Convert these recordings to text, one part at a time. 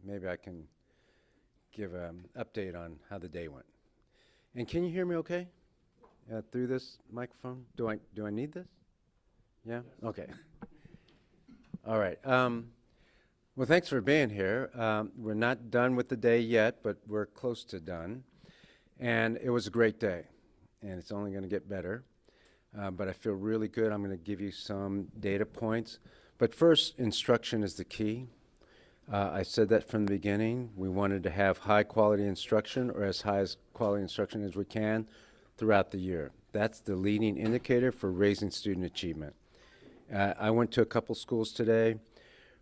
maybe I can give an update on how the day went. And can you hear me okay through this microphone? Do I need this? Yeah? Okay. All right. Well, thanks for being here. We're not done with the day yet, but we're close to done. And it was a great day, and it's only going to get better. But I feel really good. I'm going to give you some data points. But first, instruction is the key. I said that from the beginning. We wanted to have high quality instruction, or as high as quality instruction as we can throughout the year. That's the leading indicator for raising student achievement. I went to a couple schools today,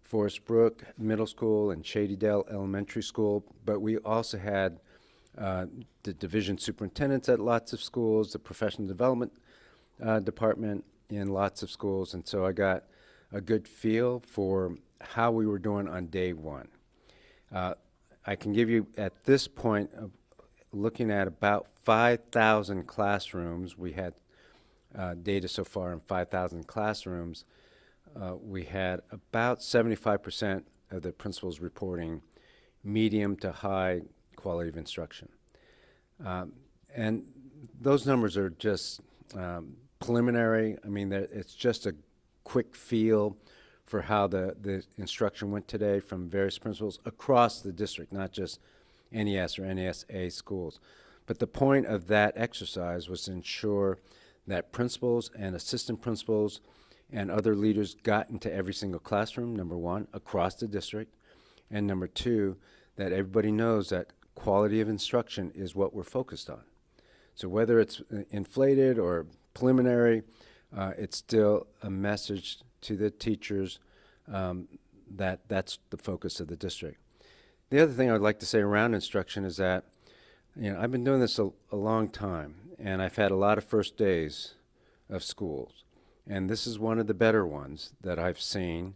Forest Brook Middle School and Shadydale Elementary School, but we also had the division superintendents at lots of schools, the professional development department in lots of schools, and so I got a good feel for how we were doing on day one. I can give you, at this point, looking at about 5,000 classrooms. We had data so far in 5,000 classrooms. We had about 75% of the principals reporting medium to high quality of instruction. And those numbers are just preliminary. I mean, it's just a quick feel for how the instruction went today from various principals across the district, not just NES or NESA schools. But the point of that exercise was to ensure that principals and assistant principals and other leaders got into every single classroom, number one, across the district, and number two, that everybody knows that quality of instruction is what we're focused on. So whether it's inflated or preliminary, it's still a message to the teachers that that's the focus of the district. The other thing I would like to say around instruction is that, you know, I've been doing this a long time, and I've had a lot of first days of schools, and this is one of the better ones that I've seen,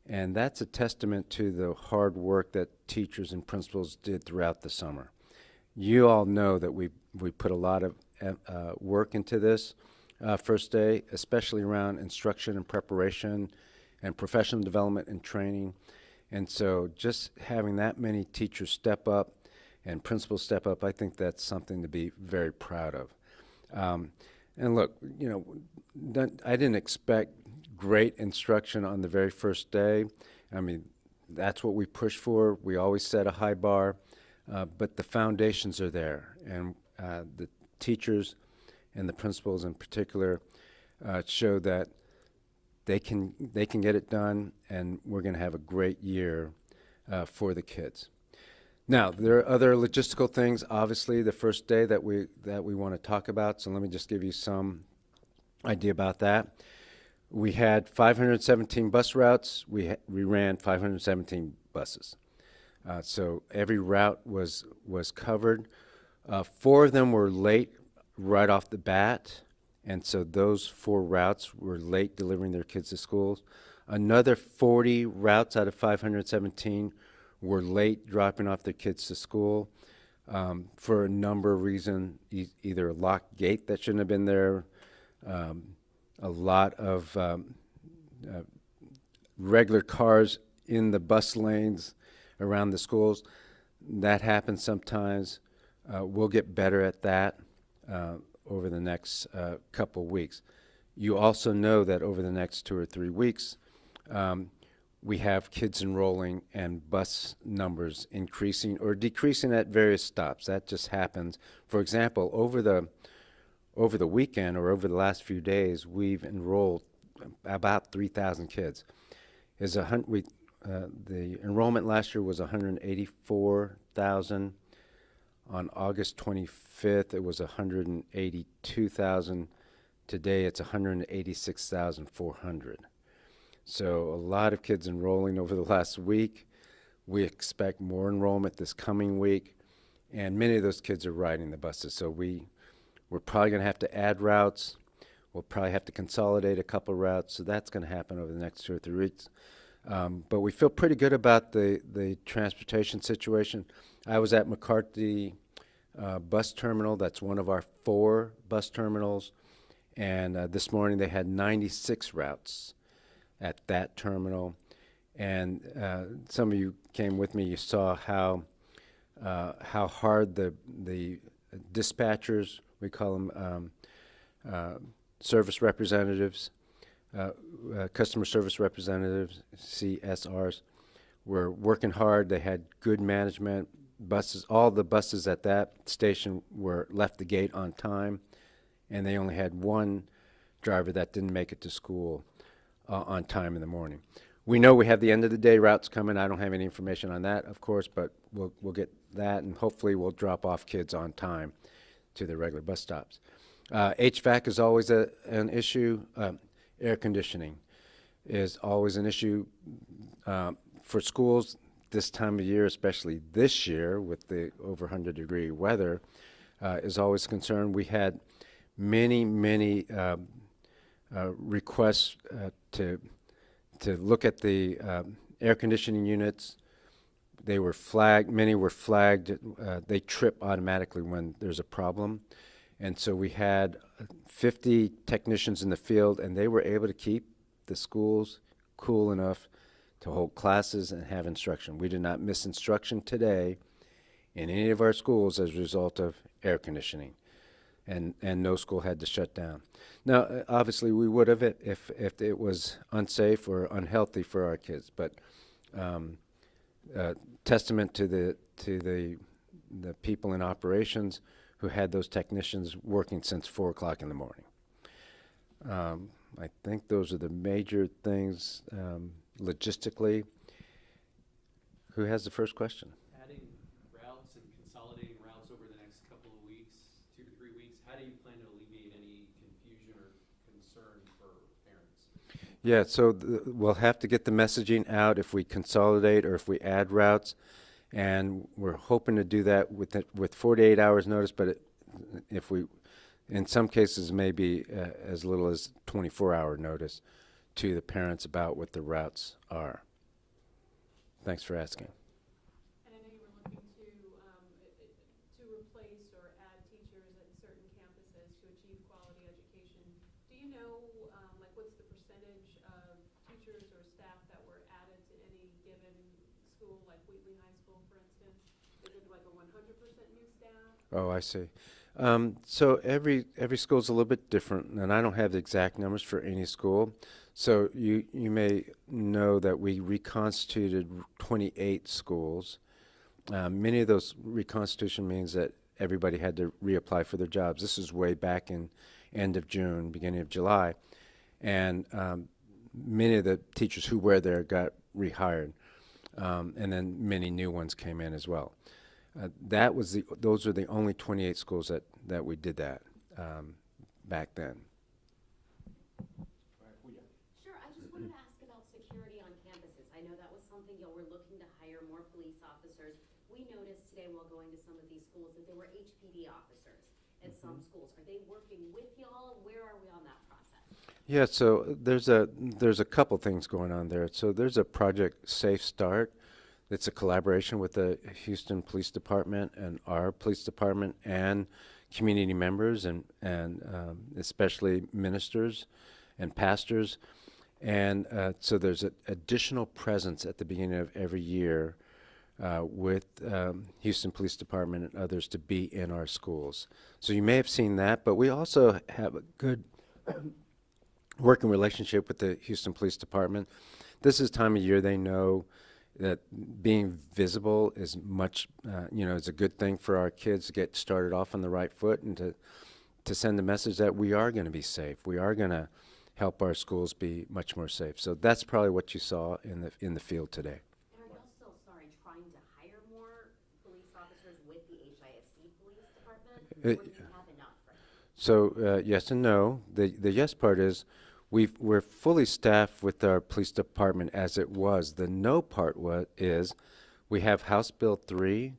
and that's a testament to the hard work that teachers and principals did throughout the summer. You all know that we put a lot of work into this first day, especially around instruction and preparation and professional development and training. And so just having that many teachers step up and principals step up, I think that's something to be very proud of. And look, you know, I didn't expect great instruction on the very first day. I mean, that's what we push for. We always set a high bar, but the foundations are there. And the teachers and the principals in particular show that they can get it done, and we're going to have a great year for the kids. Now, there are other logistical things, obviously, the first day that we want to talk about, so let me just give you some idea about that. We had 517 bus routes. We ran 517 buses. So every route was covered. 4 of them were late right off the bat, and so those 4 routes were late delivering their kids to schools. Another 40 routes out of 517 were late dropping off their kids to school for a number of reasons, either a locked gate that shouldn't have been there, a lot of regular cars in the bus lanes around the schools. That happens sometimes. We'll get better at that over the next couple weeks. You also know that over the next 2 or 3 weeks, we have kids enrolling and bus numbers increasing or decreasing at various stops. That just happens. For example, over the weekend or over the last few days, we've enrolled about 3,000 kids. The enrollment last year was 184,000. On August 25th, it was 182,000. Today, it's 186,400. So a lot of kids enrolling over the last week. We expect more enrollment this coming week, and many of those kids are riding the buses. So we're probably going to have to add routes. We'll probably have to consolidate a couple routes. So that's going to happen over the next 2 or 3 weeks. But we feel pretty good about the transportation situation. I was at McCarthy bus terminal. That's one of our 4 bus terminals. And this morning they had 96 routes at that terminal. And some of you came with me, you saw how hard the dispatchers, we call them service representatives, customer service representatives, CSRs, were working hard. They had good management. Buses, all the buses at that station were left the gate on time, and they only had one driver that didn't make it to school on time in the morning. We know we have the end of the day routes coming. I don't have any information on that, of course, but we'll get that, and hopefully we'll drop off kids on time to the regular bus stops. HVAC is always an issue. Air conditioning is always an issue for schools this time of year, especially this year with the over 100-degree weather, is always a concern. We had many requests to look at the air conditioning units. They were flagged. Many were flagged. They trip automatically when there's a problem. And so we had 50 technicians in the field, and they were able to keep the schools cool enough to hold classes and have instruction. We did not miss instruction today in any of our schools as a result of air conditioning. And no school had to shut down. Now, obviously, we would have if it was unsafe or unhealthy for our kids. But testament to the people in operations who had those technicians working since 4 o'clock in the morning. I think those are the major things logistically. Who has the first question? Adding routes and consolidating routes over the next couple of weeks, 2 to 3 weeks, how do you plan to alleviate any confusion or concern for parents? Yeah, so we'll have to get the messaging out if we consolidate or if we add routes, and we're hoping to do that with 48 hours notice, but if we, in some cases, maybe as little as 24-hour notice to the parents about what the routes are. Thanks for asking. And I know you were looking to replace or add teachers at certain campuses to achieve quality education. Do you know, like, what's the percentage of teachers or staff that were added to any given school, like Wheatley High School, for instance? Is it like a 100% new staff? Oh, I see. So every school's a little bit different, and I don't have the exact numbers for any school. So you may know that we reconstituted 28 schools. Many of those reconstitution means that everybody had to reapply for their jobs. This is way back in end of June, beginning of July. And many of the teachers who were there got rehired. And then many new ones came in as well. Those are the only 28 schools that we did that back then. Sure, I just wanted to ask about security on campuses. I know that was something y'all were looking to hire more police officers. We noticed today while going to some of these schools that there were HPD officers at some schools. Are they working with y'all? Where are we on that process? Yeah, so there's a couple things going on there. So there's a project Safe Start. It's a collaboration with the Houston Police Department and our police department and community members and especially ministers and pastors. And so there's an additional presence at the beginning of every year with Houston Police Department and others to be in our schools. So you may have seen that, but we also have a good working relationship with the Houston Police Department. This is time of year they know that being visible is much, is a good thing for our kids to get started off on the right foot and to send the message that we are going to be safe. We are going to help our schools be much more safe. So that's probably what you saw in the field today. And are y'all still, trying to hire more police officers with the HISD Police Department? Or do you have enough right now? So yes and no. The yes part is we're fully staffed with our police department as it was. The no part is we have House Bill 3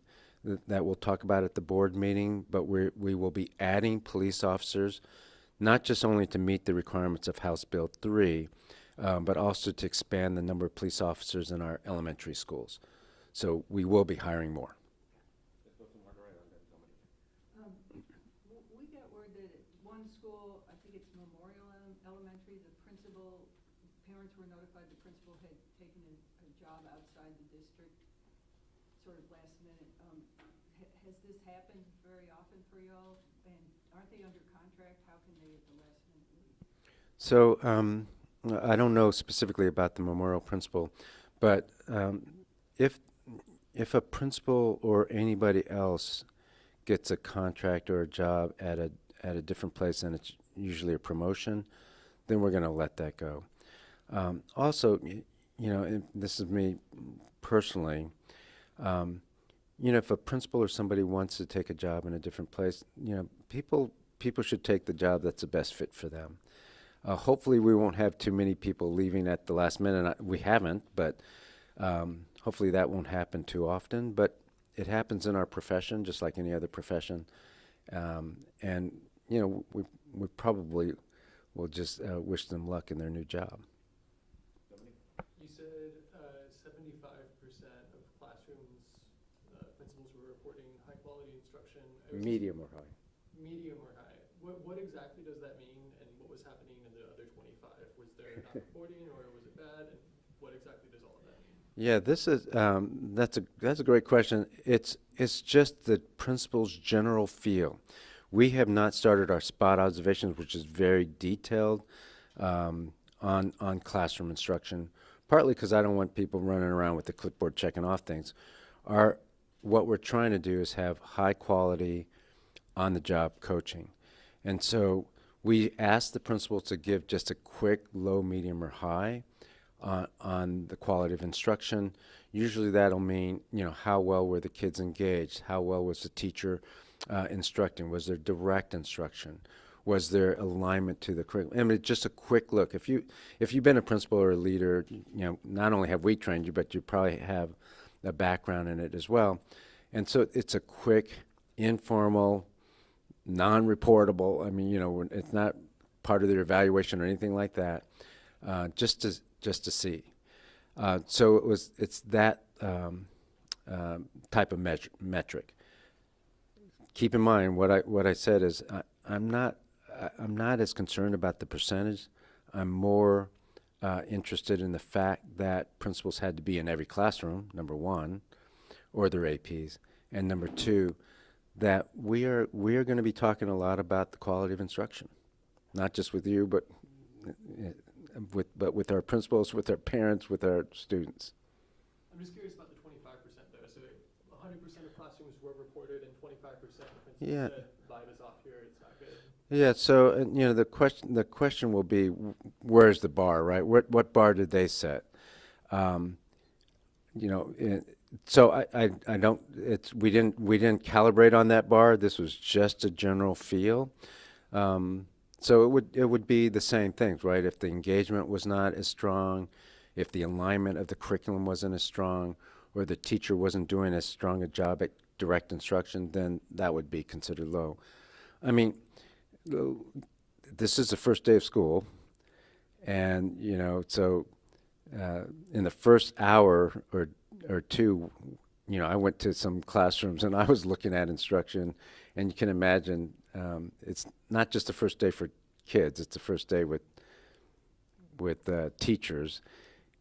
that we'll talk about at the board meeting, but we will be adding police officers, not just only to meet the requirements of House Bill 3, but also to expand the number of police officers in our elementary schools. So we will be hiring more. We got word that at one school, I think it's Memorial Elementary, the principal, parents were notified the principal had taken a job outside the district, sort of last minute. Has this happened very often for y'all? And aren't they under contract? How can they at the last minute leave? So I don't know specifically about the memorial principal, but if a principal or anybody else gets a contract or a job at a different place and it's usually a promotion, then we're going to let that go. Also, and this is me personally, if a principal or somebody wants to take a job in a different place, people should take the job that's the best fit for them. Hopefully we won't have too many people leaving at the last minute. We haven't, but hopefully that won't happen too often. But it happens in our profession, just like any other profession. And we probably will just wish them luck in their new job. You said 75% of classrooms, principals were reporting high quality instruction. Medium or high. Medium or high. What exactly does that mean, and what was happening in the other 25? Was there not reporting, or was it bad? And what exactly does all of that mean? Yeah, this is that's a great question. It's just the principal's general feel. We have not started our spot observations, which is very detailed on classroom instruction, partly because I don't want people running around with the clipboard checking off things. What we're trying to do is have high quality on-the-job coaching. And so we ask the principals to give just a quick low, medium, or high on the quality of instruction. Usually that'll mean, how well were the kids engaged? How well was the teacher instructing? Was there direct instruction? Was there alignment to the curriculum? I mean, just a quick look. If you've been a principal or a leader, not only have we trained you, but you probably have a background in it as well. And so it's a quick, informal, non-reportable. I mean, it's not part of their evaluation or anything like that. Just to see. So it's that type of metric. Keep in mind what I said is I'm not as concerned about the percentage. I'm more interested in the fact that principals had to be in every classroom, number one, or their APs, and number two, that we are going to be talking a lot about the quality of instruction, not just with you, but with our principals, with our parents, with our students. I'm just curious about the 25% though. So 100% of classrooms were reported, and 25% the principal said, "Vibe is off here. It's not good." Yeah. So the question will be, where's the bar, right? What bar did they set? So I don't. We didn't calibrate on that bar. This was just a general feel. So it would be the same things, right? If the engagement was not as strong, if the alignment of the curriculum wasn't as strong, or the teacher wasn't doing as strong a job at direct instruction, then that would be considered low. I mean, this is the first day of school, and so in the first hour or two, I went to some classrooms and I was looking at instruction, and you can imagine it's not just the first day for kids; it's the first day with teachers,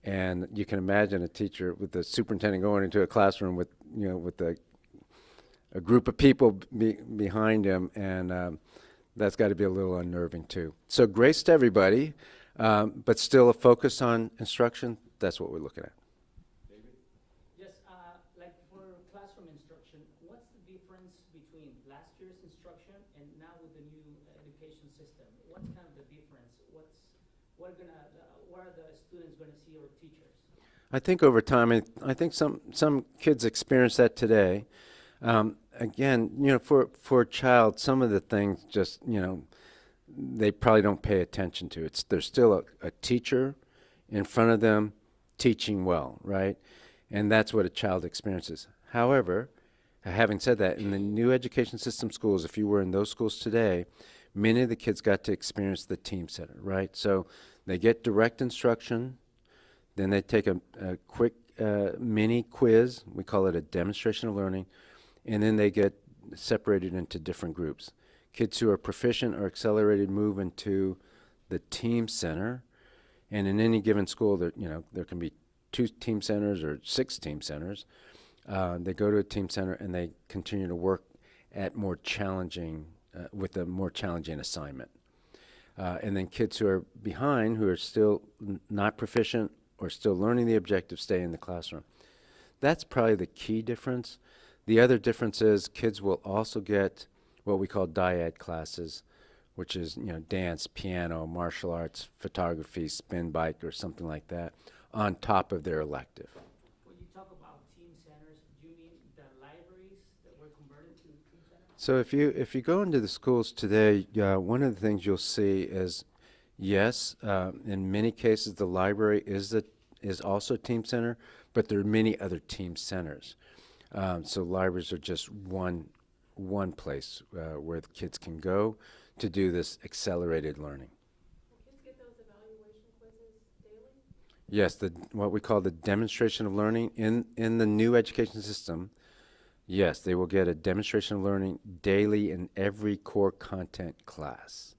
and you can imagine a teacher with the superintendent going into a classroom with a group of people behind him, and that's got to be a little unnerving too. So grace to everybody, but still a focus on instruction. That's what we're looking at. Yes, like for classroom instruction, what's the difference between last year's instruction and now with the new education system? What's kind of the difference? What are the students going to see or teachers? I think over time, I think some kids experience that today. Again, for a child, some of the things just, they probably don't pay attention to. There's still a teacher in front of them teaching well, right? And that's what a child experiences. However, having said that, in the new education system schools, if you were in those schools today, many of the kids got to experience the team center, right? So they get direct instruction, then they take a quick mini quiz. We call it a demonstration of learning. And then they get separated into different groups. Kids who are proficient or accelerated move into the team center. And in any given school, there can be 2 team centers or 6 team centers. They go to a team center and they continue to work at more challenging, with a more challenging assignment. And then kids who are behind, who are still not proficient or still learning the objective, stay in the classroom. That's probably the key difference. The other difference is kids will also get what we call dyad classes, which is, dance, piano, martial arts, photography, spin bike, or something like that, on top of their elective. When you talk about team centers, do you mean the libraries that were converted to team centers? So if you go into the schools today, one of the things you'll see is, yes, in many cases the library is also a team center, but there are many other team centers. So libraries are just one place where the kids can go to do this accelerated learning. Will kids get those evaluation quizzes daily? Yes, what we call the demonstration of learning in the new education system. Yes, they will get a demonstration of learning daily in every core content class.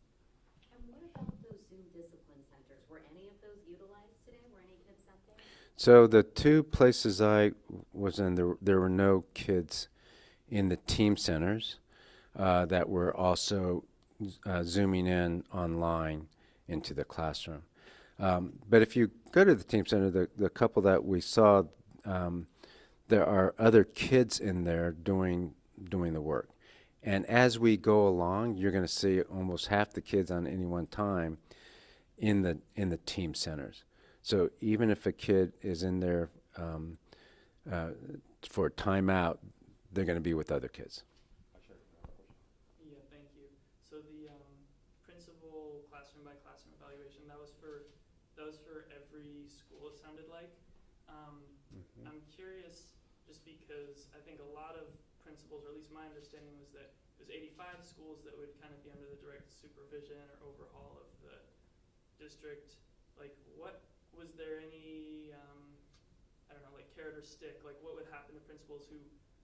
And what about those Zoom discipline centers? Were any of those utilized today? Were any kids sent there? So the 2 places I was in, there were no kids in the team centers that were also zooming in online into the classroom. But if you go to the team center, the couple that we saw, there are other kids in there doing the work. And as we go along, you're going to see almost half the kids on any one time in the team centers. So even if a kid is in there for a timeout, they're going to be with other kids. Yeah, thank you. So the principal classroom by classroom evaluation, that was for every school, it sounded like. I'm curious, just because I think a lot of principals, or at least my understanding was that it was 85 schools that would kind of be under the direct supervision or overhaul of the district. Like, was there any, I don't know, like carrot or stick? Like, what would happen to principals who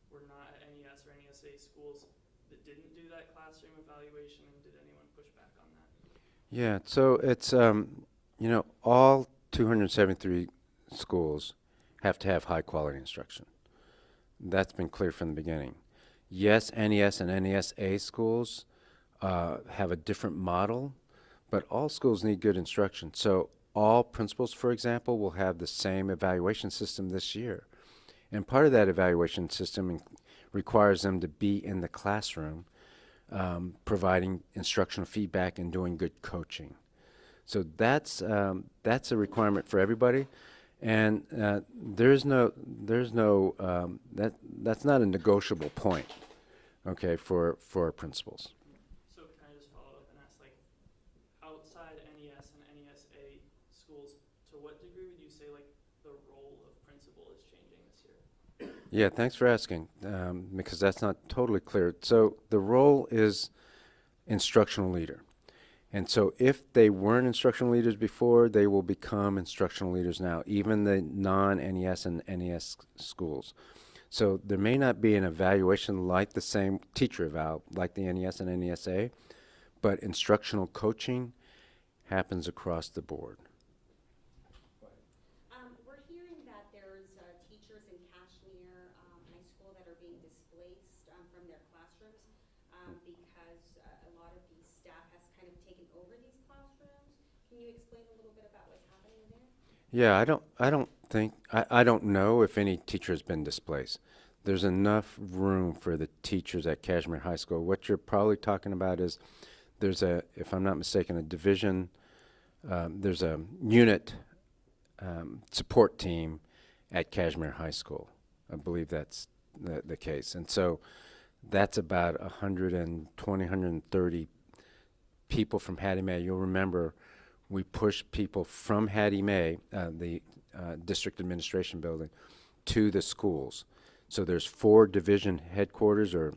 were not at NES or NESA schools that didn't do that classroom evaluation, and did anyone push back on that? Yeah, so it's, all 273 schools have to have high quality instruction. That's been clear from the beginning. Yes, NES and NESA schools have a different model, but all schools need good instruction. So all principals, for example, will have the same evaluation system this year. And part of that evaluation system requires them to be in the classroom, providing instructional feedback and doing good coaching. So that's a requirement for everybody, and that's not a negotiable point, okay, for principals. So can I just follow up and ask, like, outside NES and NESA schools, to what degree would you say, like, the role of principal is changing this year? Yeah, thanks for asking, because that's not totally clear. So the role is instructional leader. And so if they weren't instructional leaders before, they will become instructional leaders now, even the non-NES and NES schools. So there may not be an evaluation like the same teacher eval, like the NES and NESA, but instructional coaching happens across the board. We're hearing that there's teachers in Kashmir High School that are being displaced from their classrooms because a lot of the staff has kind of taken over these classrooms. Can you explain a little bit about what's happening there? Yeah, I don't know if any teacher has been displaced. There's enough room for the teachers at Kashmir High School. What you're probably talking about is there's if I'm not mistaken, a division, there's a unit support team at Kashmir High School. I believe that's the case. And so that's about 120, 130 people from Hattie Mae. You'll remember we pushed people from Hattie Mae, the district administration building, to the schools. So there's 4 division headquarters or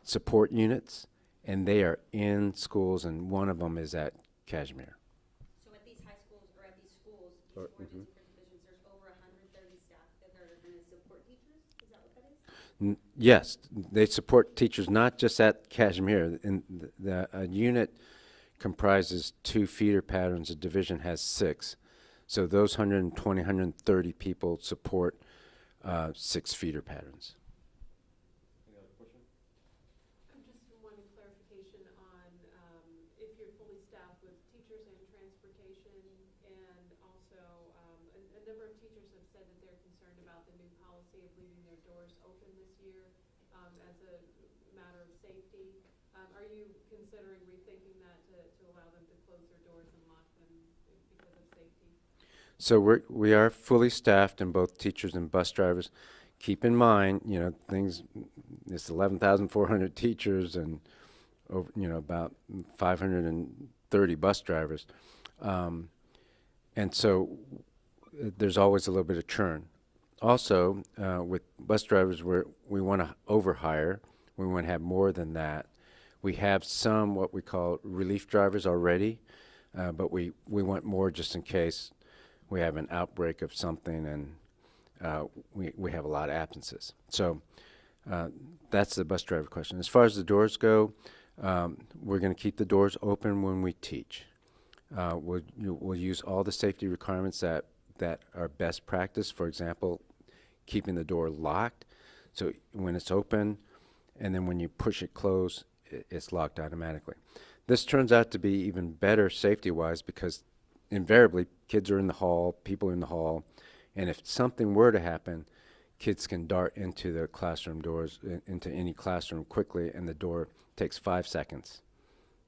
support units, and they are in schools, and one of them is at Kashmir. So at these high schools, or at these schools, these 4 different divisions, there's over 130 staff that are going to support teachers? Is that what that is? Yes, they support teachers not just at Kashmir. A unit comprises 2 feeder patterns. A division has 6. So those 120, 130 people support 6 feeder patterns. Any other question? I just wanted clarification on if you're fully staffed with teachers and transportation, and also a number of teachers have said that they're concerned about the new policy of leaving their doors open this year as a matter of safety. Are you considering rethinking that to allow them to close their doors and lock them because of safety? So we are fully staffed in both teachers and bus drivers. Keep in mind, it's 11,400 teachers and over, about 530 bus drivers. And so there's always a little bit of churn. Also, with bus drivers, we want to overhire. We want to have more than that. We have some what we call relief drivers already, but we want more just in case we have an outbreak of something and we have a lot of absences. So that's the bus driver question. As far as the doors go, we're going to keep the doors open when we teach. We'll use all the safety requirements that are best practice. For example, keeping the door locked, so when it's open, and then when you push it closed, it's locked automatically. This turns out to be even better safety-wise because invariably kids are in the hall, people are in the hall, and if something were to happen, kids can dart into the classroom doors, into any classroom quickly, and the door takes 5 seconds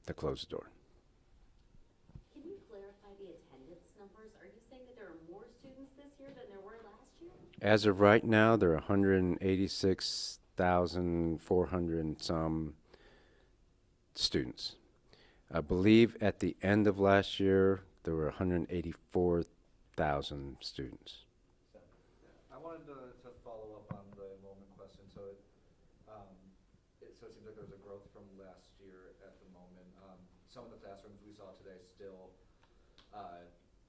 to close the door. Can you clarify the attendance numbers? Are you saying that there are more students this year than there were last year? As of right now, there are 186,400 and some students. I believe at the end of last year, there were 184,000 students. I wanted to follow up on the enrollment question. So it seems like there's a growth from last year at the moment. Some of the classrooms we saw today still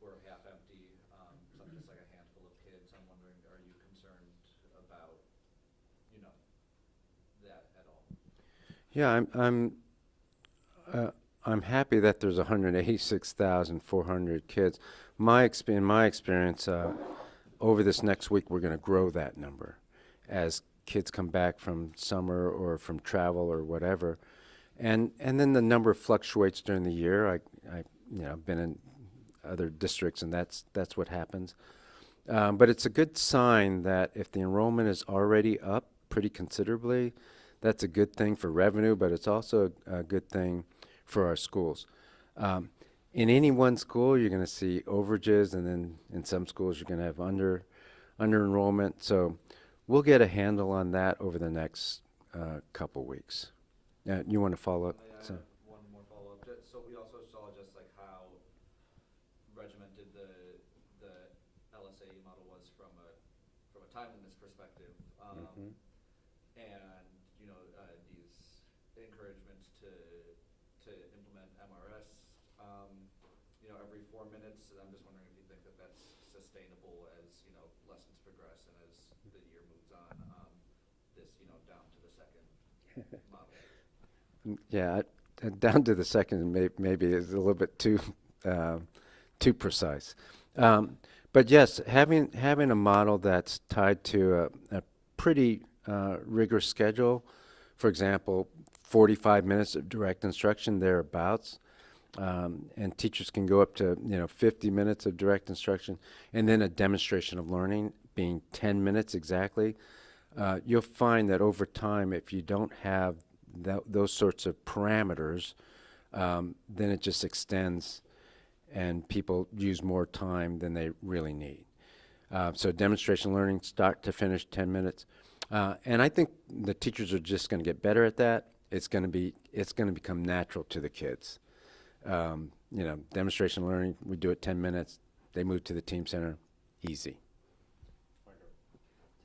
were half empty. Some just like a handful of kids. I'm wondering, are you concerned about, that at all? Yeah, I'm happy that there's 186,400 kids. In my experience, over this next week, we're going to grow that number as kids come back from summer or from travel or whatever, and then the number fluctuates during the year. I've been in other districts, and that's what happens. But it's a good sign that if the enrollment is already up pretty considerably, that's a good thing for revenue, but it's also a good thing for our schools. In any one school, you're going to see overages, and then in some schools, you're going to have under enrollment. So we'll get a handle on that over the next couple weeks. You want to follow up? I have one more follow-up. So we also saw just like how regimented the LSAE model was from a timeliness perspective, and these encouragements to implement MRS, every 4 minutes. I'm just wondering if you think that that's sustainable as lessons progress and as the year moves on. This down to the second model. Yeah, down to the second maybe is a little bit too precise. But yes, having a model that's tied to a pretty rigorous schedule, for example, 45 minutes of direct instruction thereabouts, and teachers can go up to 50 minutes of direct instruction, and then a demonstration of learning being 10 minutes exactly. You'll find that over time, if you don't have those sorts of parameters, then it just extends and people use more time than they really need. So demonstration learning, start to finish, 10 minutes. And I think the teachers are just going to get better at that. It's going to become natural to the kids. Demonstration learning, we do it 10 minutes. They move to the team center, easy. To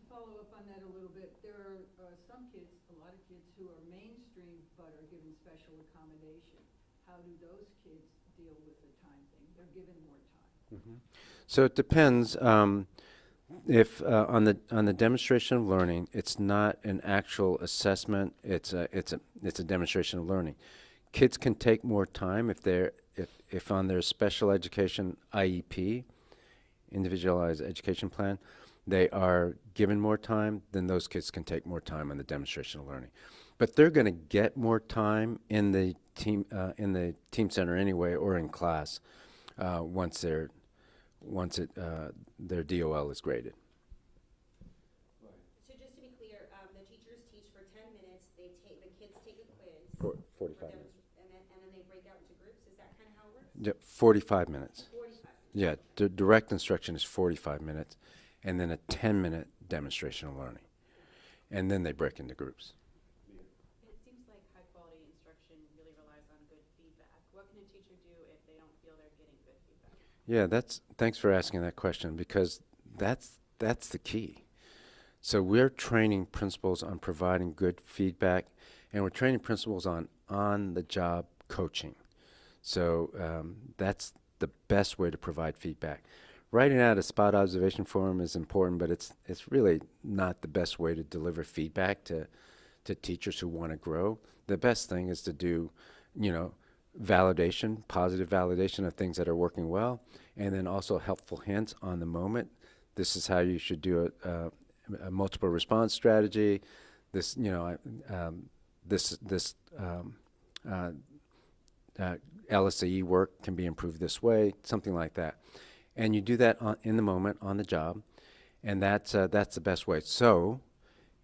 follow up on that a little bit, there are some kids, a lot of kids who are mainstream but are given special accommodation. How do those kids deal with the time thing? They're given more time. So it depends. If on the demonstration of learning, it's not an actual assessment. It's a demonstration of learning. Kids can take more time if on their special education IEP, individualized education plan, they are given more time, then those kids can take more time on the demonstration of learning. But they're going to get more time in the team center anyway, or in class, once their DOL is graded. So just to be clear, the teachers teach for 10 minutes, the kids take a quiz. 45 minutes. And then they break out into groups, is that kind of how it works? Yeah, 45 minutes. 45. Yeah, the direct instruction is 45 minutes, and then a 10-minute demonstration of learning. And then they break into groups. It seems like high-quality instruction really relies on good feedback. What can a teacher do if they don't feel they're getting good feedback? Yeah, thanks for asking that question, because that's the key. So we're training principals on providing good feedback, and we're training principals on on-the-job coaching. So that's the best way to provide feedback. Writing out a spot observation form is important, but it's really not the best way to deliver feedback to teachers who want to grow. The best thing is to do, validation, positive validation of things that are working well, and then also helpful hints on the moment. This is how you should do a multiple response strategy. This, LSAE work can be improved this way, something like that. And you do that in the moment, on the job, and that's the best way. So,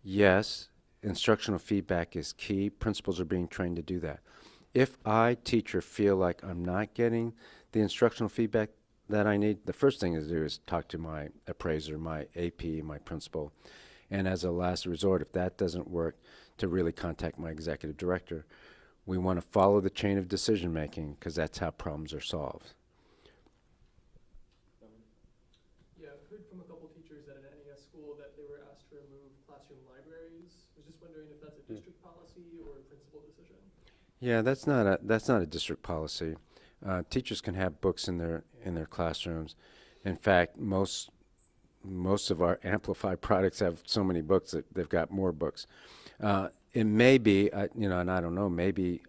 yes, instructional feedback is key. Principals are being trained to do that. If I, teacher, feel like I'm not getting the instructional feedback that I need, the first thing to do is talk to my appraiser, my AP, my principal, and as a last resort, if that doesn't work, to really contact my executive director. We want to follow the chain of decision making, because that's how problems are solved. Yeah, I've heard from a couple teachers at an NES school that they were asked to remove classroom libraries. I was just wondering if that's a district policy or a principal decision. Yeah, that's not a district policy. Teachers can have books in their classrooms. In fact, most of our amplified products have so many books that they've got more books. It may be, and I don't know, maybe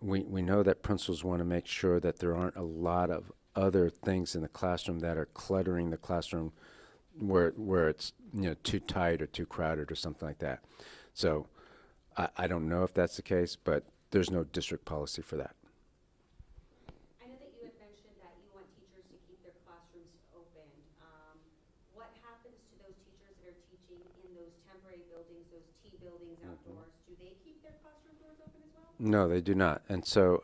we know that principals want to make sure that there aren't a lot of other things in the classroom that are cluttering the classroom where it's too tight or too crowded or something like that. So I don't know if that's the case, but there's no district policy for that. I know that you had mentioned that you want teachers to keep their classrooms open. What happens to those teachers that are teaching in those temporary buildings, those T buildings outdoors? Do they keep their classroom doors open as well? No, they do not. And so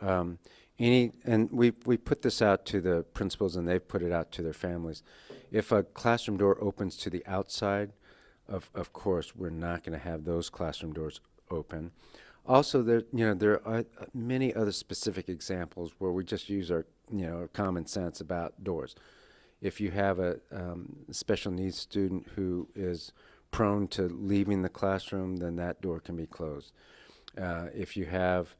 and we put this out to the principals, and they've put it out to their families. If a classroom door opens to the outside, of course, we're not going to have those classroom doors open. Also, there are many other specific examples where we just use our common sense about doors. If you have a special needs student who is prone to leaving the classroom, then that door can be closed. If you have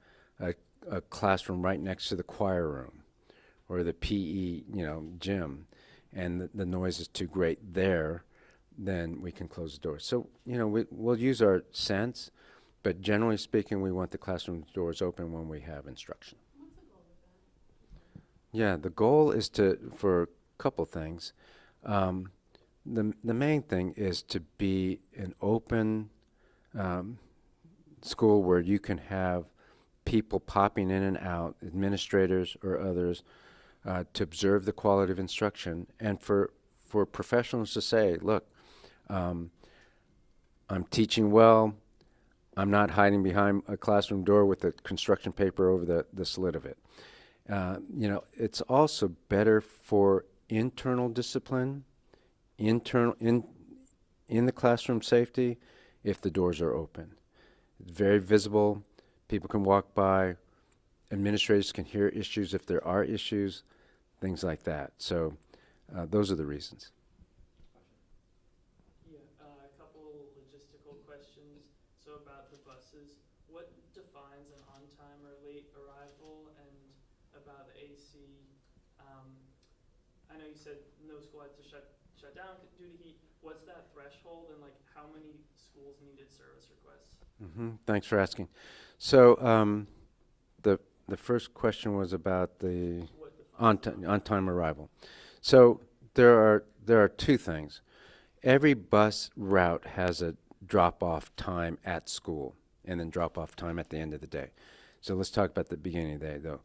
a classroom right next to the choir room or the PE gym, and the noise is too great there, then we can close the door. So we'll use our sense, but generally speaking, we want the classroom doors open when we have instruction. What's the goal of that? Yeah, the goal is for a couple things. The main thing is to be an open school where you can have people popping in and out, administrators or others, to observe the quality of instruction, and for professionals to say, look, I'm teaching well, I'm not hiding behind a classroom door with a construction paper over the slit of it. It's also better for internal discipline, in the classroom safety, if the doors are open. It's very visible. People can walk by. Administrators can hear issues if there are issues, things like that. So those are the reasons. Yeah, a couple logistical questions. So about the buses, what defines an on-time or late arrival, and about the AC? I know you said no school had to shut down due to heat. What's that threshold, and how many schools needed service requests? Thanks for asking. So the first question was about the on-time arrival. So there are two things. Every bus route has a drop-off time at school and then drop-off time at the end of the day. So let's talk about the beginning of the day, though.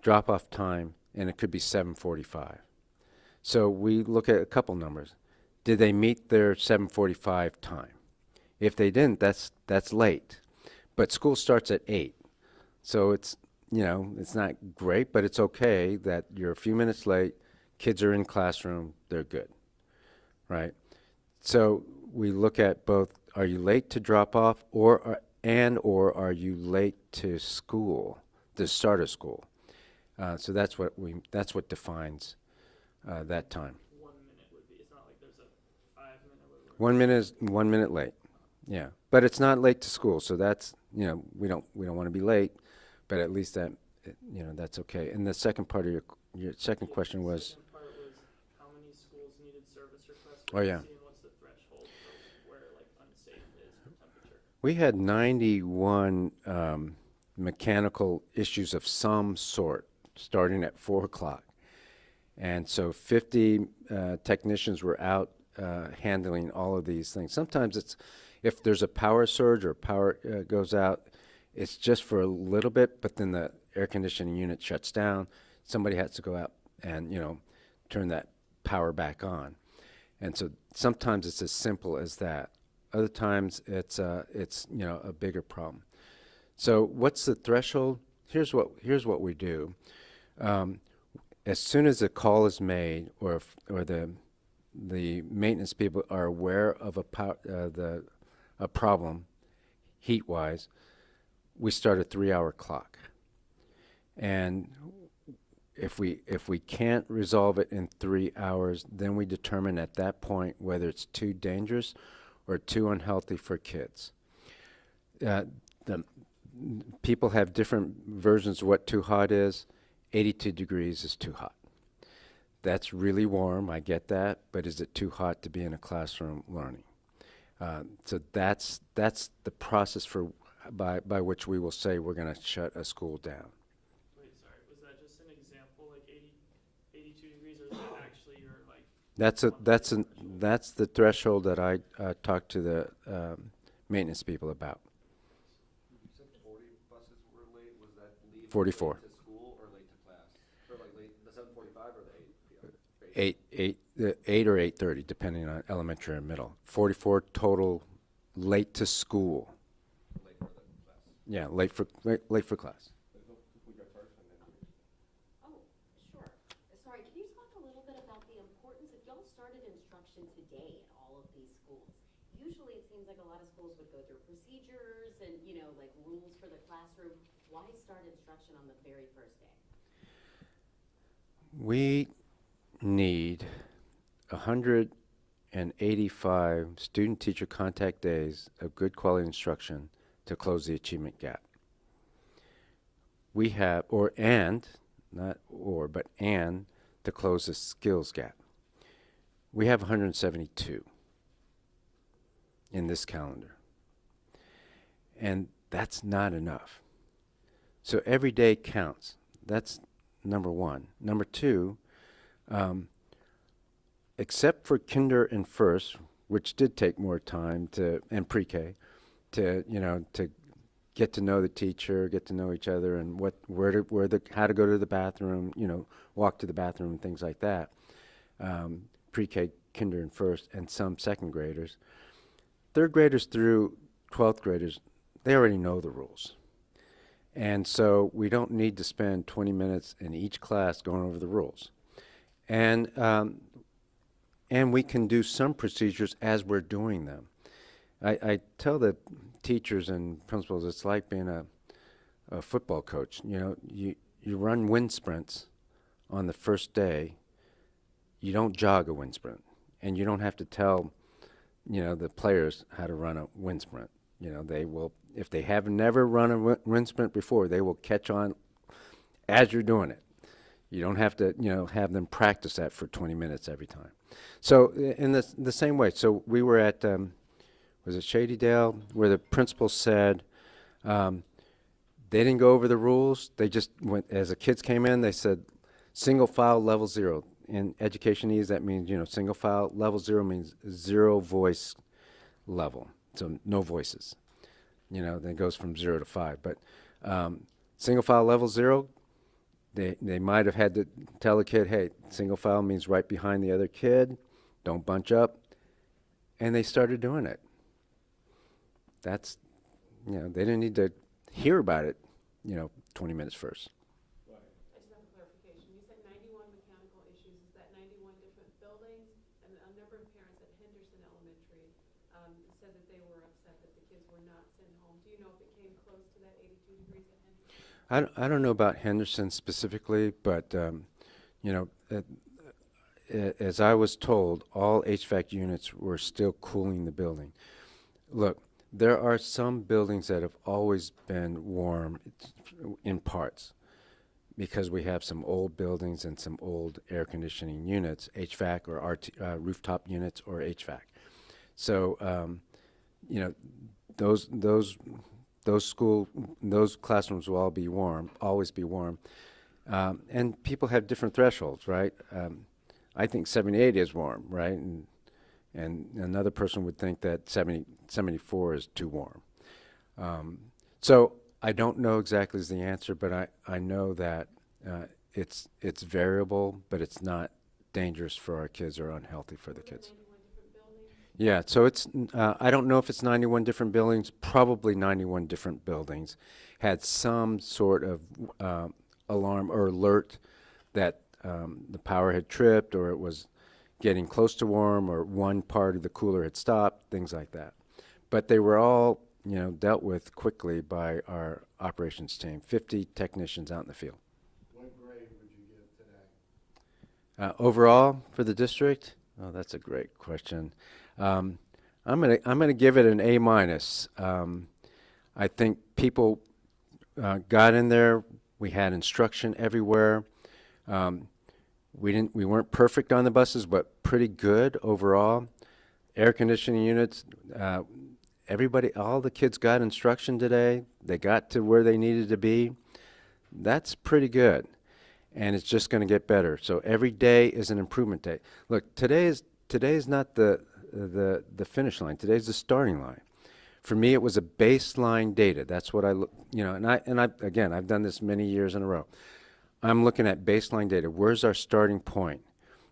Drop-off time, and it could be 7:45. So we look at a couple numbers. Did they meet their 7:45 time? If they didn't, that's late. But school starts at 8. So it's, it's not great, but it's okay that you're a few minutes late, kids are in classroom, they're good, right? So we look at both, are you late to drop off or are you late to school, the start of school? So that's what defines that time. 1 minute would be, it's not like there's a 5-minute. 1 minute is 1 minute late. Yeah, but it's not late to school, so that's, we don't want to be late, but at least that, that's okay. And the second part of your second question was. Second part was how many schools needed service requests? Oh, yeah. And what's the threshold for where like unsafe is for temperature? We had 91 mechanical issues of some sort starting at 4 o'clock. And so 50 technicians were out handling all of these things. Sometimes it's, if there's a power surge or power goes out, it's just for a little bit, but then the air conditioning unit shuts down. Somebody has to go out and, turn that power back on. And so sometimes it's as simple as that. Other times it's a bigger problem. So what's the threshold? Here's what we do. As soon as a call is made, or the maintenance people are aware of a problem, heat-wise, we start a 3-hour clock. And if we can't resolve it in 3 hours, then we determine at that point whether it's too dangerous or too unhealthy for kids. The people have different versions of what too hot is. 82 degrees is too hot. That's really warm, I get that, but is it too hot to be in a classroom learning? So that's the process by which we will say we're going to shut a school down. Wait, sorry, was that just an example, like 82 degrees, or is that actually your like? That's the threshold that I talked to the maintenance people about. You said 40 buses were late. Was that leave 44. Late to school or late to class? Or like late, the 7:45 or the 8 p.m.? 8 or 8:30, depending on elementary or middle. 44 total late to school. Late for the class. Yeah, late for class. Oh, sure. Sorry, can you talk a little bit about the importance, if y'all started instruction today at all of these schools? Usually it seems like a lot of schools would go through procedures and, like rules for the classroom. Why start instruction on the very first day? We need 185 student-teacher contact days of good quality instruction to close the achievement gap. We have, and to close the skills gap. We have 172 in this calendar. And that's not enough. So every day counts. That's number one. Number two, except for kinder and first, which did take more time and pre-K, to get to know the teacher, get to know each other, and how to go to the bathroom, walk to the bathroom and things like that. Pre-K, kinder and first, and some second graders. Third graders through 12th graders, they already know the rules. And so we don't need to spend 20 minutes in each class going over the rules. And we can do some procedures as we're doing them. I tell the teachers and principals it's like being a football coach. You run wind sprints on the first day. You don't jog a wind sprint. And you don't have to tell, the players how to run a wind sprint. They will, if they have never run a wind sprint before, they will catch on as you're doing it. You don't have to, have them practice that for 20 minutes every time. So in the same way, so we were at, was it Shadydale, where the principal said they didn't go over the rules. They just went, as the kids came in, they said, single file level 0. in education needs, that means, single file. Level 0 means 0 voice level, so no voices. Then it goes from 0 to 5. But single file level 0, they might have had to tell a kid, hey, single file means right behind the other kid, don't bunch up. And they started doing it. That's, they didn't need to hear about it, 20 minutes first. I just have a clarification. You said 91 mechanical issues. Is that 91 different buildings? And a number of parents at Henderson Elementary said that they were upset that the kids were not sent home. Do you know if it came close to that 82 degrees at Henderson? I don't know about Henderson specifically, but, as I was told, all HVAC units were still cooling the building. Look, there are some buildings that have always been warm in parts because we have some old buildings and some old air conditioning units, HVAC or rooftop units or HVAC. So, those classrooms will always be warm. And people have different thresholds, right? I think 78 is warm, right? And another person would think that 74 is too warm. So I don't know exactly is the answer, but I know that it's variable, but it's not dangerous for our kids or unhealthy for the kids. 91 different buildings? Yeah, so it's I don't know if it's 91 different buildings. Probably 91 different buildings had some sort of alarm or alert that the power had tripped, or it was getting close to warm, or one part of the cooler had stopped, things like that. But they were all, dealt with quickly by our operations team, 50 technicians out in the field. What grade would you give today? Overall for the district? Oh, that's a great question. I'm gonna give it an A minus. I think people got in there. We had instruction everywhere. We weren't perfect on the buses, but pretty good overall. Air conditioning units, all the kids got instruction today. They got to where they needed to be. That's pretty good. And it's just going to get better. So every day is an improvement day. Look, today is not the finish line. Today's the starting line. For me, it was a baseline data. That's what I look, I've done this many years in a row. I'm looking at baseline data. Where's our starting point?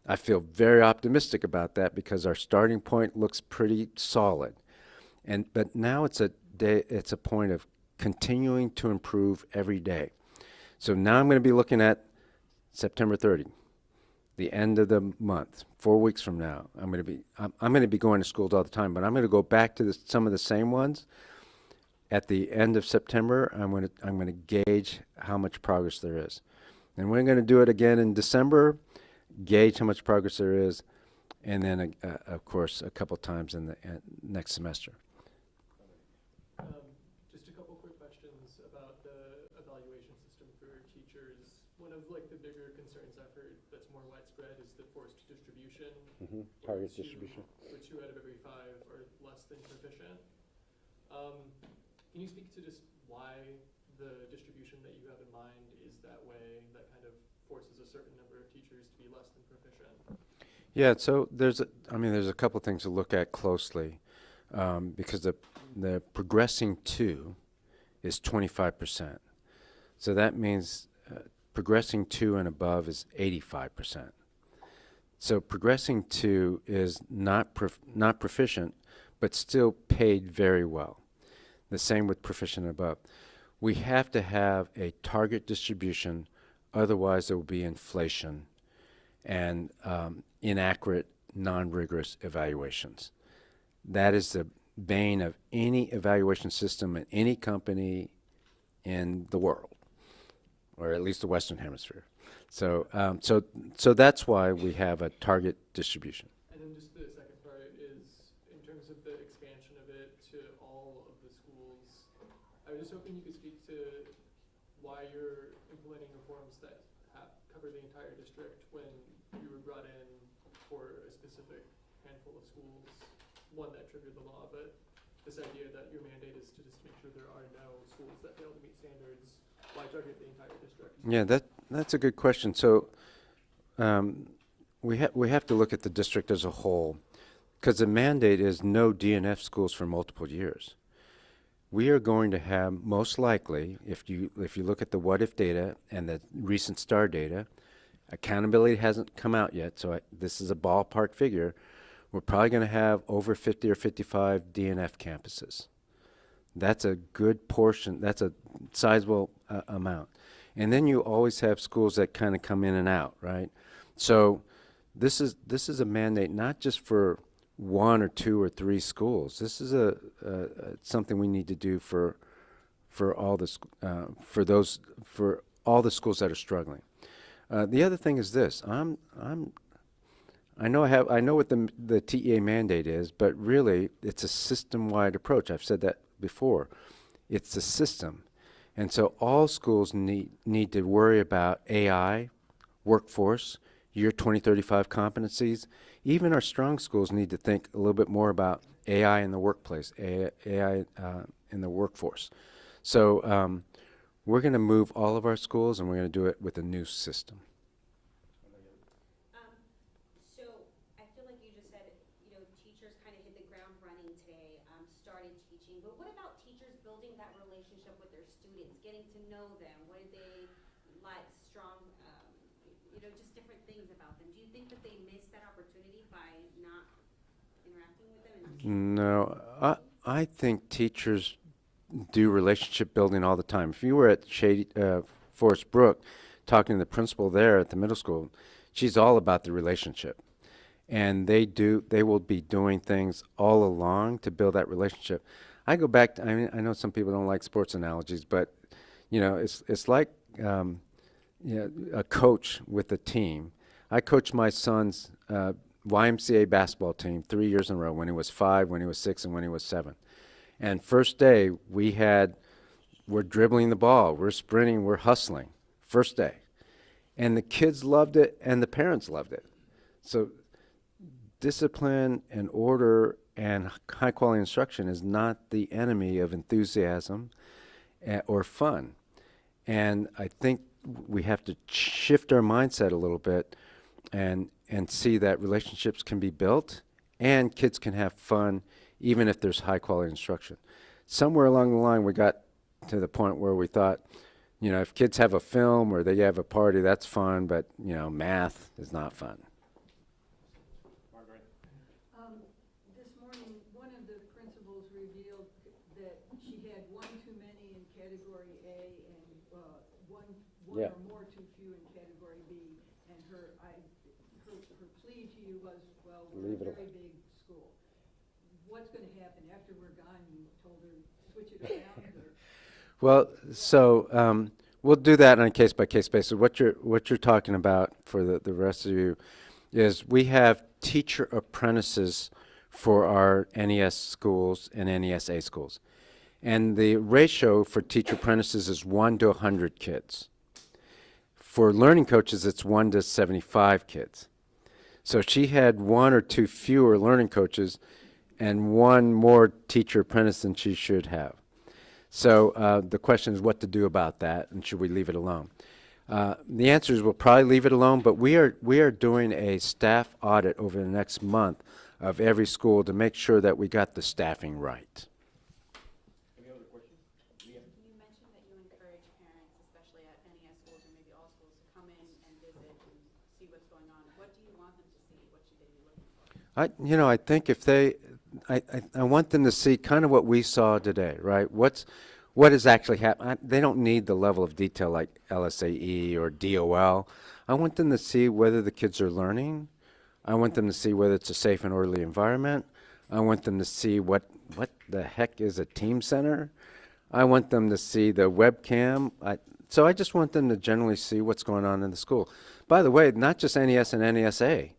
I feel very optimistic about that because our starting point looks pretty solid. But now it's a point of continuing to improve every day. So now I'm going to be looking at September 30, the end of the month, 4 weeks from now. I'm going to be going to schools all the time, but I'm going to go back to some of the same ones. At the end of September, I'm going to gauge how much progress there is. And we're going to do it again in December, gauge how much progress there is, and then, of course, a couple times in the next semester. Just a couple quick questions about the evaluation system for teachers. One of the bigger concerns I've heard that's more widespread is the forced distribution. Target distribution. Where 2 out of every 5 are less than proficient. Can you speak to just why the distribution that you have in mind is that way, that kind of forces a certain number of teachers to be less than proficient? Yeah, so there's a couple things to look at closely, because the progressing to is 25%. So that means progressing to and above is 85%. So progressing to is not proficient, but still paid very well. The same with proficient above. We have to have a target distribution, otherwise there will be inflation and inaccurate, non-rigorous evaluations. That is the bane of any evaluation system in any company in the world, or at least the Western Hemisphere. So that's why we have a target distribution. And then just the second part is, in terms of the expansion of it to all of the schools, I was just hoping you could speak to why you're implementing reforms that cover the entire district when you were brought in for a specific handful of schools, one that triggered the law, but this idea that your mandate is to just make sure there are no schools that fail to meet standards, why target the entire district? Yeah, that's a good question. So we have to look at the district as a whole, because the mandate is no DNF schools for multiple years. We are going to have, most likely, if you look at the what if data and the recent STAR data, accountability hasn't come out yet, so this is a ballpark figure. We're probably going to have over 50 or 55 DNF campuses. That's a good portion. That's a sizable amount. And then you always have schools that kind of come in and out, right? So this is a mandate not just for 1 or 2 or 3 schools. This is something we need to do for all the for all the schools that are struggling. The other thing is this: I know what the TEA mandate is, but really it's a system-wide approach. I've said that before. It's a system, and so all schools need to worry about AI, workforce, year 2035 competencies. Even our strong schools need to think a little bit more about AI in the workplace, AI in the workforce. So we're going to move all of our schools, and we're going to do it with a new system. So I feel like you just said, teachers kind of hit the ground running today, started teaching. But what about teachers building that relationship with their students, getting to know them? What did they like, strong, just different things about them? Do you think that they missed that opportunity by not interacting with them? No, I think teachers do relationship building all the time. If you were at Forest Brook talking to the principal there at the middle school, she's all about the relationship. And they will be doing things all along to build that relationship. I go back to, I know some people don't like sports analogies, but it's like a coach with a team. I coached my son's YMCA basketball team 3 years in a row, when he was 5, when he was 6, and when he was 7. And first day, we're dribbling the ball, we're sprinting, we're hustling, first day. And the kids loved it, and the parents loved it. So discipline and order and high-quality instruction is not the enemy of enthusiasm or fun. And I think we have to shift our mindset a little bit and see that relationships can be built and kids can have fun even if there's high-quality instruction. Somewhere along the line, we got to the point where we thought, if kids have a film or they have a party, that's fun, but, math is not fun. This morning, one of the principals revealed that she had one too many in category A and one Yeah. or more too few in category B. And her plea to you was, well, we're Leave a it very big school. What's going to happen after we're gone? You told her switch it around, or? Well, so we'll do that on a case-by-case basis. What you're talking about for the rest of you is we have teacher apprentices for our NES schools and NESA schools. And the ratio for teacher apprentices is 1 to 100 kids. For learning coaches, it's 1 to 75 kids. So she had 1 or 2 fewer learning coaches and 1 more teacher apprentice than she should have. So the question is what to do about that, and should we leave it alone? The answer is we'll probably leave it alone, but we are doing a staff audit over the next month of every school to make sure that we got the staffing right. Any other questions? You mentioned that you encourage parents, especially at NES schools or maybe all schools, to come in and visit and see what's going on. What do you want them to see? What should they be looking for? I think if I want them to see kind of what we saw today, right? What is actually happening? They don't need the level of detail like LSAE or DOL. I want them to see whether the kids are learning. I want them to see whether it's a safe and orderly environment. I want them to see what the heck is a team center. I want them to see the webcam. So I just want them to generally see what's going on in the school. By the way, not just NES and NESA.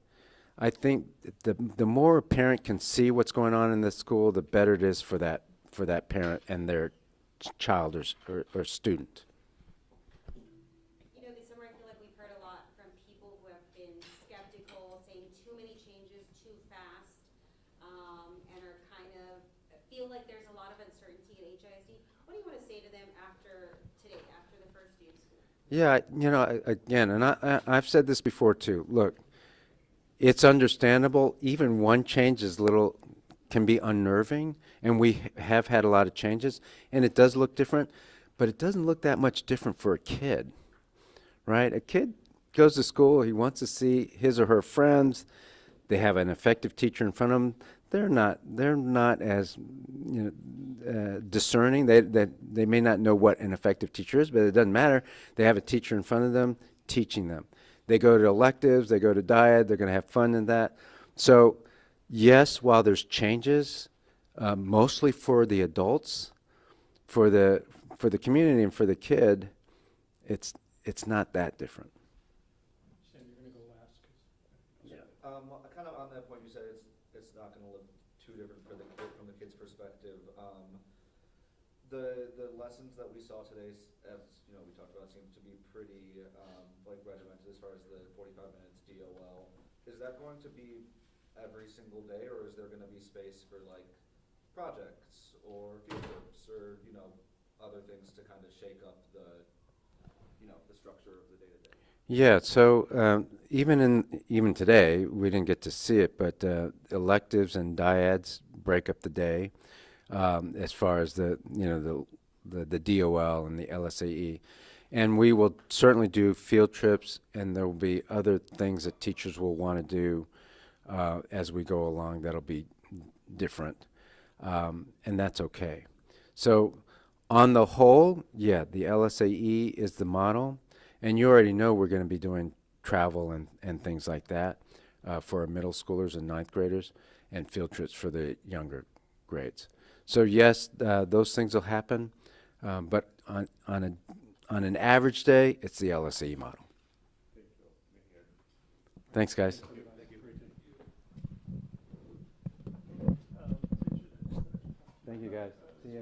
I think the more a parent can see what's going on in the school, the better it is for that parent and their child or student. This summer I feel like we've heard a lot from people who have been skeptical, saying too many changes too fast, and are kind of feel like there's a lot of uncertainty at HISD. What do you want to say to them after today, after the first day of school? Yeah, again, and I've said this before too. Look, it's understandable. Even one change is little, can be unnerving, and we have had a lot of changes, and it does look different, but it doesn't look that much different for a kid, right? A kid goes to school, he wants to see his or her friends, they have an effective teacher in front of them. They're not as, discerning. They may not know what an effective teacher is, but it doesn't matter. They have a teacher in front of them teaching them. They go to electives, they go to diet, they're going to have fun in that. So yes, while there's changes, mostly for the adults, for the community and for the kid, it's not that different. Sam, you're gonna go last. Kind of on that point, you said it's not gonna look too different for the kid, from the kid's perspective. The lessons that we saw today, as you know, we talked about, seem to be pretty like regimented as far as the 45 minutes DOL. Is that going to be every single day, or is there going to be space for like projects or field trips or other things to kind of shake up the the structure of the day to day? Yeah, so even today, we didn't get to see it, but electives and dyads break up the day as far as the DOL and the LSAE. And we will certainly do field trips, and there will be other things that teachers will want to do as we go along that'll be different, and that's okay. So on the whole, yeah, the LSAE is the model, and you already know we're going to be doing travel and things like that for our middle schoolers and ninth graders, and field trips for the younger grades. So yes, those things will happen, but on an average day, it's the LSAE model. Thanks, guys. Thank you, guys. See ya.